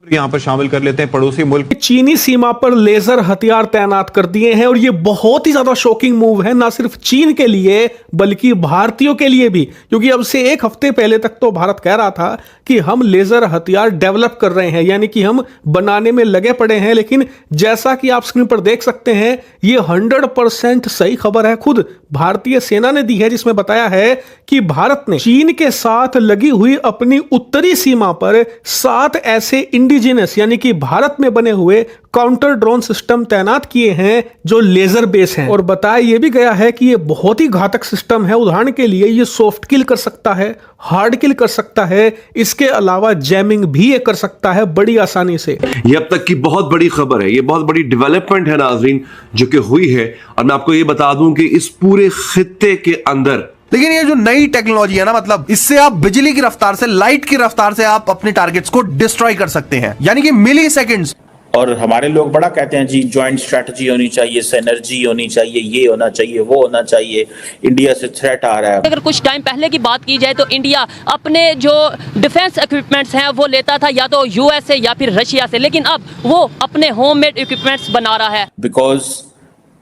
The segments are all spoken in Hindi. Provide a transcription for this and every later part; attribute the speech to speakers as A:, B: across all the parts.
A: यहाँ पर शामिल कर लेते हैं पड़ोसी मुल्क।
B: चीनी सीमा पर लेजर हथियार तैनात कर दिए हैं और ये बहुत ही ज्यादा शॉकिंग मूव है, ना सिर्फ चीन के लिए बल्कि भारतीयों के लिए भी, क्योंकि अब से एक हफ्ते पहले तक तो भारत कह रहा था कि हम लेजर हथियार डेवलप कर रहे हैं, यानी कि हम बनाने में लगे पड़े हैं। लेकिन जैसा कि आप स्क्रीन पर देख सकते हैं, ये 100% सही खबर है, खुद भारतीय सेना ने दी है, जिसमें बताया है कि भारत ने चीन के साथ लगी हुई अपनी उत्तरी सीमा पर 7 ऐसे इंडिजिनस यानी कि भारत में बने हुए काउंटर ड्रोन सिस्टम तैनात किए हैं जो लेजर बेस हैं। और बताया यह भी गया है कि यह बहुत ही घातक सिस्टम है। उदाहरण के लिए ये सॉफ्ट किल कर सकता है, हार्ड किल कर सकता है, इसके अलावा जैमिंग भी ये कर सकता है बड़ी आसानी से।
C: ये अब तक की बहुत बड़ी खबर है, ये बहुत बड़ी डेवलपमेंट है नाजरीन जो कि हुई है। और मैं आपको ये बता दूं कि इस पूरे खित्ते के अंदर,
D: लेकिन ये जो नई टेक्नोलॉजी है ना, मतलब इससे आप बिजली की रफ्तार से, लाइट की रफ्तार से आप अपने टारगेट्स को डिस्ट्रॉय कर सकते हैं, यानी कि मिली सेकेंड्स।
E: और हमारे लोग बड़ा कहते हैं जी ज्वाइंट स्ट्रेटजी होनी चाहिए, सिनर्जी होनी चाहिए, ये होना चाहिए, वो होना चाहिए, इंडिया से थ्रेट आ रहा है।
F: अगर कुछ टाइम पहले की बात की जाए तो इंडिया अपने जो डिफेंस इक्विपमेंट्स हैं वो लेता था या तो यूएस से या फिर रशिया से, लेकिन अब वो अपने होममेड इक्विपमेंट्स बना रहा है।
E: बिकॉज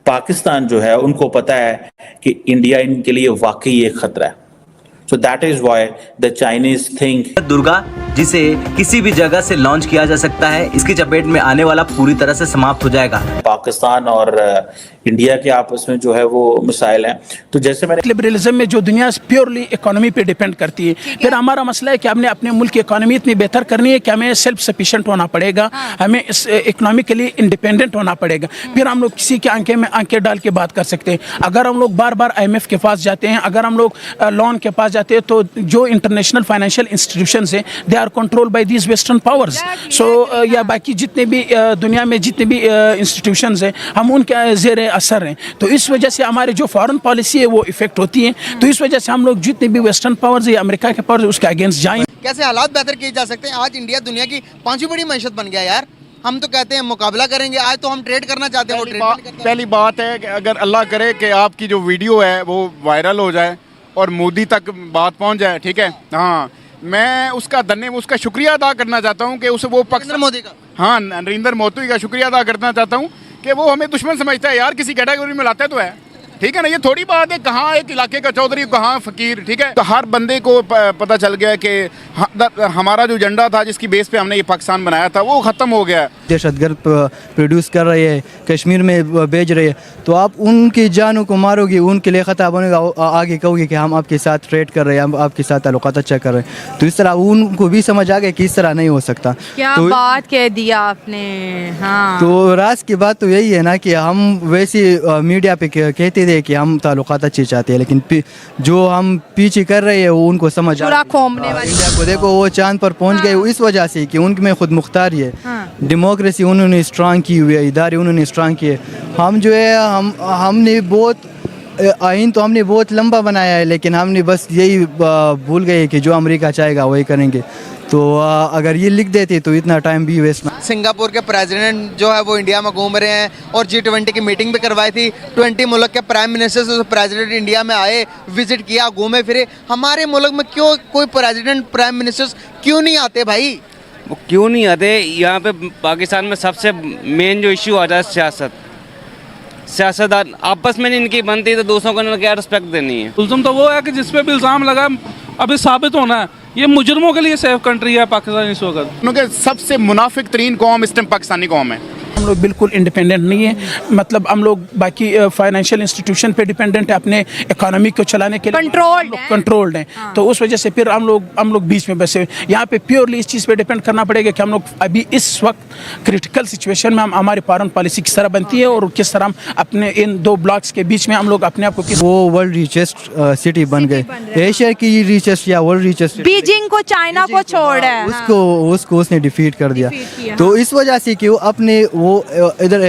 E: पाकिस्तान जो है उनको पता है कि इंडिया इनके लिए वाकई एक खतरा है। So that is why the Chinese think
G: Durga, जिसे किसी भी जगह से लॉन्च किया जा सकता है, इसकी चपेट में आने वाला पूरी तरह से समाप्त हो जाएगा।
E: पाकिस्तान और इंडिया के आपस में जो है वो मिसाइल हैं। तो जैसे मैंने
H: लिबरलिज्म में जो दुनिया प्योरली इकोनॉमी पे डिपेंड करती है, फिर हमारा मसला है कि हमने अपने मुल्क की इकोनॉमी इतनी बेहतर करनी है कि हमें सेल्फ सफिशिएंट होना पड़ेगा, हमें इस इकोनॉमिकली इंडिपेंडेंट होना पड़ेगा। फिर हम लोग किसी के आंखें में आंखें डाल के बात कर सकते हैं। अगर हम लोग बार बार IMF के पास जाते हैं, अगर हम लोग लोन के पास जाते हैं, तो जो इंटरनेशनल फाइनेंशियल इंस्टीट्यूशंस हैं they are control by these western powers. So या बाकी जितने भी दुनिया में जितने भी इंस्टीट्यूशंस हैं, हम उनके ज़ेरे असर हैं। तो इस वजह से हमारी जो फॉरेन पॉलिसी है वो इफेक्ट होती है। तो इस वजह से हम लोग जितने भी वेस्टर्न पावर्स या अमेरिका के पावर्स उसके अगेंस्ट जाएं।
I: कैसे हालात बेहतर किए जा सकते हैं? आज इंडिया दुनिया की 5वीं बड़ी मैशत बन गया यार। हम तो कहते हैं मुकाबला करेंगे, आज तो हम ट्रेड करना चाहते हैं। वो ट्रेड
J: पहली बात है कि अगर अल्लाह करे कि आपकी जो वीडियो है वो वायरल हो जाए और मोदी तक बात पहुंच जाए, ठीक है। हाँ, मैं उसका शुक्रिया अदा करना चाहता हूं कि उसे वो
I: नरेंद्र मोदी का,
J: हाँ, नरेंद्र मोदी का शुक्रिया अदा करना चाहता हूं कि वो हमें दुश्मन समझता है यार, किसी कैटेगरी में लाता है तो है, ठीक है ना। ये थोड़ी बात है कहाँ एक इलाके का चौधरी, कहाँ फकीर, ठीक है। तो हर बंदे को पता चल गया कि हमारा जो एजेंडा था जिसकी बेस पे हमने ये पाकिस्तान बनाया था वो ख़त्म हो गया।
K: दहशतगर्द प्रोड्यूस कर रहे हैं, कश्मीर में भेज रहे हैं, तो आप उनकी जानों को मारोगे, उनके लिए ख़तरा बनेगा। आगे कहोगे कि हम आपके साथ ट्रेड कर रहे हैं, हम आपके साथ ताल्लुकात अच्छा कर रहे हैं, तो इस तरह उनको भी समझ आ गया कि इस तरह नहीं हो सकता।
L: क्या
K: तो
L: बात कह दिया आपने। हाँ,
K: तो राज की बात तो यही है ना कि हम वैसे मीडिया पे कहते थे कि हम ताल्लुकात अच्छे चाहते हैं, लेकिन जो हम पीछे कर रहे हैं वो उनको समझ
L: पूरा खोमने वाली।
K: इंडिया को देखो, वो चांद पर पहुंच गए इस वजह से कि उनमें खुद मुख्तारी है। डेमोक्रेसी उन्होंने स्ट्रांग की हुई है, इदारे उन्होंने स्ट्रांग किए। हम जो है हमने बहुत आइन तो हमने बहुत लंबा बनाया है, लेकिन हमने बस यही भूल गए कि जो अमेरिका चाहेगा वही करेंगे। तो अगर ये लिख देते तो इतना टाइम भी वेस्ट ना।
I: सिंगापुर के प्रेसिडेंट जो है वो इंडिया में घूम रहे हैं और G20 की मीटिंग भी करवाई थी। 20 मुल्क के प्राइम मिनिस्टर प्रेसिडेंट इंडिया में आए, विजिट किया, घूमे फिरे। हमारे मुल्क में क्यों कोई प्रेसिडेंट प्राइम मिनिस्टर्स क्यों नहीं आते भाई?
M: वो क्यों नहीं आते? यहाँ पे पाकिस्तान में सबसे मेन जो इशू आ जाए सियासतदान आपस में नहीं इनकी बनती, तो दूसरों को क्या रिस्पेक्ट देनी है।
N: जुल्म तो वो है कि जिसपे भी इल्ज़ाम लगा अभी साबित होना है। ये मुजरमों के लिए सेफ कंट्री है पाकिस्तान इस वक्त।
J: क्योंकि सबसे मुनाफिक तरीन कौम इस टाइम पाकिस्तानी कौम है।
H: हम लोग बिल्कुल इंडिपेंडेंट नहीं है, मतलब हम लोग बाकी फाइनेंशियल इंस्टीट्यूशन पे डिपेंडेंट है अपने इकोनॉमी को चलाने के लिए। कंट्रोल्ड हैं। हाँ। तो उस वजह से फिर हम लोग बीच में बसे। यहाँ पे प्योरली इस चीज़ पे डिपेंड करना पड़ेगा कि हम लोग अभी इस वक्त क्रिटिकल सिचुएशन में हमारी फॉरेन पॉलिसी किस तरह बनती है और किस तरह हम अपने इन दो ब्लॉक्स के बीच में हम लोग अपने आप को
K: वो वर्ल्ड रिचेस्ट सिटी बन गए, एशिया की रिचेस्ट या वर्ल्ड रिचेस्ट।
L: बीजिंग को, चाइना को छोड़ है,
K: उसको उसने डिफीट कर दिया। तो इस वजह से कि वो अपने वो इधर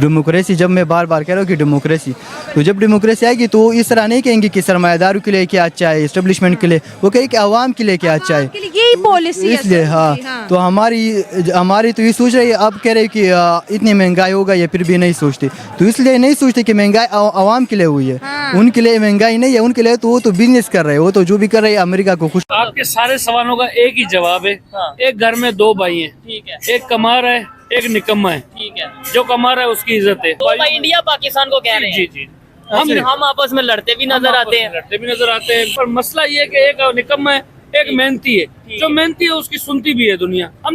K: डेमोक्रेसी, जब मैं बार बार कह रहा हूँ कि डेमोक्रेसी, तो जब डेमोक्रेसी आएगी तो इस तरह नहीं कहेंगे कि सरमायादारों के लिए क्या अच्छा है, इस्टेब्लिशमेंट के लिए, वो कहें कि आवाम के लिए क्या अच्छा है।
L: यही पॉलिसी
K: इसलिए हाँ, तो हमारी तो ये सोच रही है, अब कह रहे कि इतनी महंगाई होगा, ये फिर भी नहीं सोचते, तो इसलिए नहीं सोचते कि महंगाई आवाम के लिए हुई है, उनके लिए महंगाई नहीं है, उनके लिए तो वो तो बिजनेस कर रहे हैं, वो तो जो भी कर रहे हैं अमेरिका को खुश।
N: आपके सारे सवालों का एक ही जवाब है, एक घर में दो भाई हैं, ठीक है, एक कमा रहा है, एक निकम्मा है, ठीक है, जो कमा रहा है उसकी इज्जत है।
F: तो भाई इंडिया पाकिस्तान को कह रहे हैं।
N: जी जी,
F: हम आपस में लड़ते भी नजर आते हैं,
N: पर मसला ये है कि एक निकम्मा है, एक मेहनती है, जो मेहनती है उसकी सुनती भी है दुनिया। हम